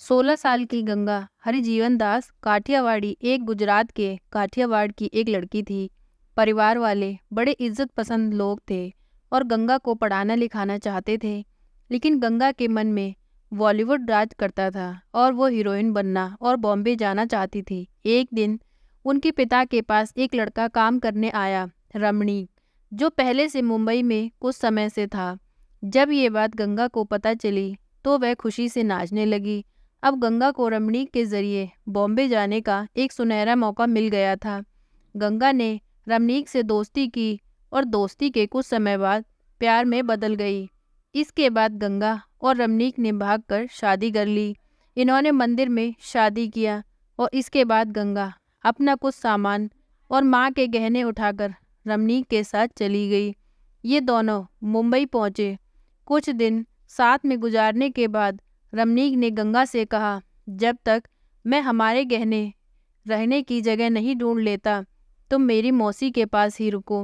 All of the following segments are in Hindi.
16 साल की गंगा हरिजीवन दास काठियावाड़ी एक गुजरात के काठियावाड़ की एक लड़की थी। परिवार वाले बड़े इज्जत पसंद लोग थे और गंगा को पढ़ाना लिखाना चाहते थे। लेकिन गंगा के मन में बॉलीवुड राज करता था और वो हीरोइन बनना और बॉम्बे जाना चाहती थी। एक दिन उनके पिता के पास एक लड़का काम करने आया, रमणीक, जो पहले से मुंबई में कुछ समय से था। जब ये बात गंगा को पता चली तो वह खुशी से नाचने लगी। अब गंगा को रमणीक के जरिए बॉम्बे जाने का एक सुनहरा मौका मिल गया था। गंगा ने रमणीक से दोस्ती की और दोस्ती के कुछ समय बाद प्यार में बदल गई। इसके बाद गंगा और रमणीक ने भागकर शादी कर ली। इन्होंने मंदिर में शादी किया और इसके बाद गंगा अपना कुछ सामान और माँ के गहने उठाकर रमणीक के साथ चली गई। ये दोनों मुंबई पहुँचे। कुछ दिन साथ में गुजारने के बाद रमणीक ने गंगा से कहा, जब तक मैं हमारे गहने रहने की जगह नहीं ढूंढ लेता तुम मेरी मौसी के पास ही रुको।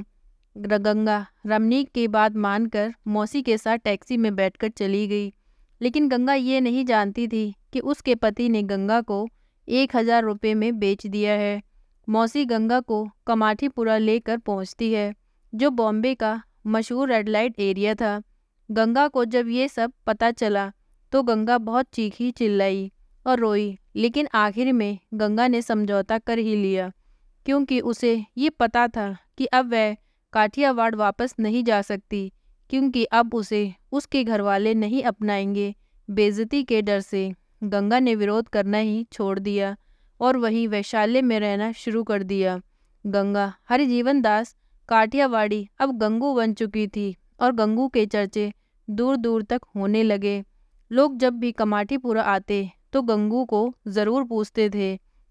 गंगा रमणीक की बात मानकर मौसी के साथ टैक्सी में बैठकर चली गई। लेकिन गंगा ये नहीं जानती थी कि उसके पति ने गंगा को 1000 रुपये में बेच दिया है। मौसी गंगा को कमाठीपुरा लेकर पहुंचती है, जो बॉम्बे का मशहूर रेड लाइट एरिया था। गंगा को जब ये सब पता चला तो गंगा बहुत चीखी चिल्लाई और रोई, लेकिन आखिर में गंगा ने समझौता कर ही लिया, क्योंकि उसे ये पता था कि अब वह काठियावाड़ वापस नहीं जा सकती, क्योंकि अब उसे उसके घरवाले नहीं अपनाएंगे। बेइज्जती के डर से गंगा ने विरोध करना ही छोड़ दिया और वहीं वैशाल्य में रहना शुरू कर दिया। गंगा हरिजीवन दास काठियावाड़ी अब गंगू बन चुकी थी और गंगू के चर्चे दूर दूर तक होने लगे। लोग जब भी कमाठीपुरा आते तो गंगू को ज़रूर पूछते थे।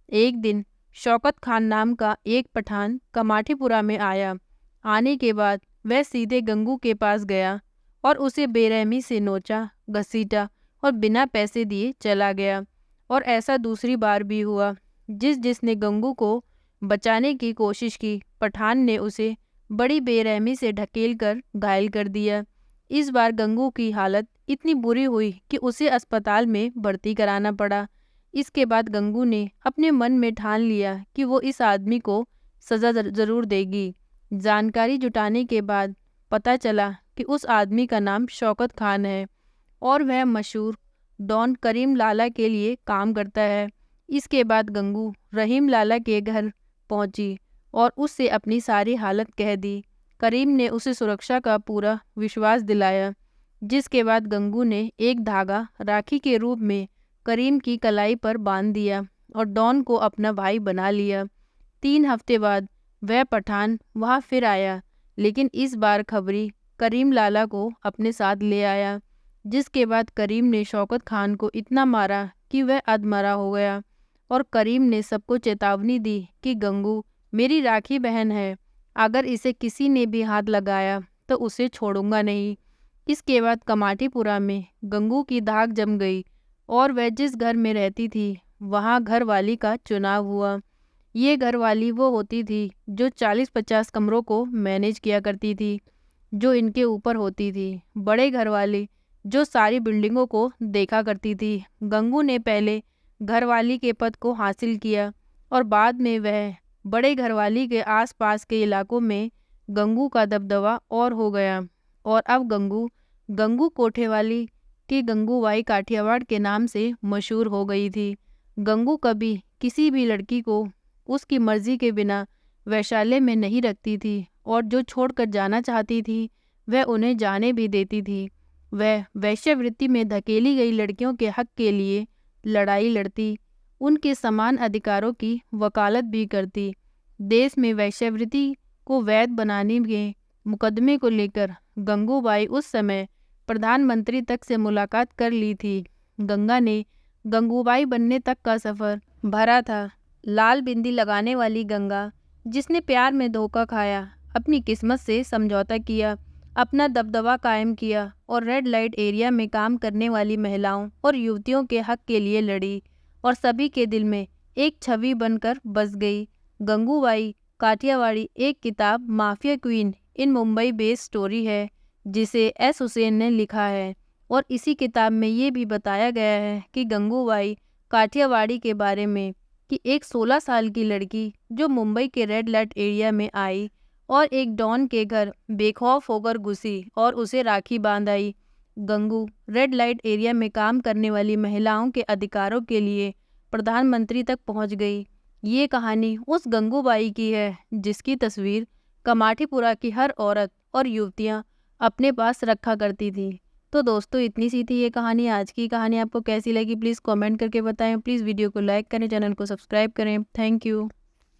एक दिन शौकत खान नाम का एक पठान कमाठीपुरा में आया। आने के बाद वह सीधे गंगू के पास गया और उसे बेरहमी से नोचा, घसीटा और बिना पैसे दिए चला गया। और ऐसा दूसरी बार भी हुआ। जिसने गंगू को बचाने की कोशिश की, पठान ने उसे बड़ी बेरहमी से ढकेल कर घायल कर दिया। इस बार गंगू की हालत इतनी बुरी हुई कि उसे अस्पताल में भर्ती कराना पड़ा। इसके बाद गंगू ने अपने मन में ठान लिया कि वो इस आदमी को सज़ा ज़रूर देगी। जानकारी जुटाने के बाद पता चला कि उस आदमी का नाम शौकत खान है और वह मशहूर डॉन करीम लाला के लिए काम करता है। इसके बाद गंगू रहीम लाला के घर पहुंची और उससे अपनी सारी हालत कह दी। करीम ने उसे सुरक्षा का पूरा विश्वास दिलाया, जिसके बाद गंगू ने एक धागा राखी के रूप में करीम की कलाई पर बांध दिया और डॉन को अपना भाई बना लिया। 3 हफ्ते बाद वह पठान वहाँ फिर आया, लेकिन इस बार खबरी करीम लाला को अपने साथ ले आया। जिसके बाद करीम ने शौकत खान को इतना मारा कि वह अधमरा हो गया और करीम ने सबको चेतावनी दी कि गंगू मेरी राखी बहन है, अगर इसे किसी ने भी हाथ लगाया तो उसे छोड़ूंगा नहीं। इसके बाद कमाठीपुरा में गंगू की धाक जम गई और वह जिस घर में रहती थी वहाँ घरवाली का चुनाव हुआ। ये घरवाली वो होती थी जो 40-50 कमरों को मैनेज किया करती थी, जो इनके ऊपर होती थी। बड़े घरवाली जो सारी बिल्डिंगों को देखा करती थी। गंगू ने पहले घरवाली के पद को हासिल किया और बाद में वह बड़े घरवाली के आसपास के इलाकों में गंगू का दबदबा और हो गया। और अब गंगू कोठेवाली की गंगूबाई काठियावाड़ के नाम से मशहूर हो गई थी। गंगू कभी किसी भी लड़की को उसकी मर्जी के बिना वैशाल्य में नहीं रखती थी और जो छोड़कर जाना चाहती थी वह उन्हें जाने भी देती थी। वह वैश्यावृत्ति में धकेली गई लड़कियों के हक के लिए लड़ाई लड़ती, उनके समान अधिकारों की वकालत भी करती। देश में वैश्यावृत्ति को वैध बनाने के मुकदमे को लेकर गंगूबाई उस समय प्रधानमंत्री तक से मुलाकात कर ली थी। गंगा ने गंगूबाई बनने तक का सफ़र भरा था। लाल बिंदी लगाने वाली गंगा, जिसने प्यार में धोखा खाया, अपनी किस्मत से समझौता किया, अपना दबदबा कायम किया और रेड लाइट एरिया में काम करने वाली महिलाओं और युवतियों के हक के लिए लड़ी और सभी के दिल में एक छवि बनकर बस गई। गंगूबाई काठियावाड़ी एक किताब माफिया क्वीन इन मुंबई बेस्ड स्टोरी है, जिसे एस हुसैन ने लिखा है और इसी किताब में ये भी बताया गया है कि गंगूबाई काठियावाड़ी के बारे में कि एक 16 साल की लड़की जो मुंबई के रेड लाइट एरिया में आई और एक डॉन के घर बेखौफ होकर घुसी और उसे राखी बांध आई। गंगू रेड लाइट एरिया में काम करने वाली महिलाओं के अधिकारों के लिए प्रधानमंत्री तक पहुंच गई। ये कहानी उस गंगूबाई की है जिसकी तस्वीर कमाठीपुरा की हर औरत और युवतियां अपने पास रखा करती थी। तो दोस्तों इतनी सी थी ये कहानी। आज की कहानी आपको कैसी लगी प्लीज़ कमेंट करके बताएं। प्लीज़ वीडियो को लाइक करें, चैनल को सब्सक्राइब करें। Thank you.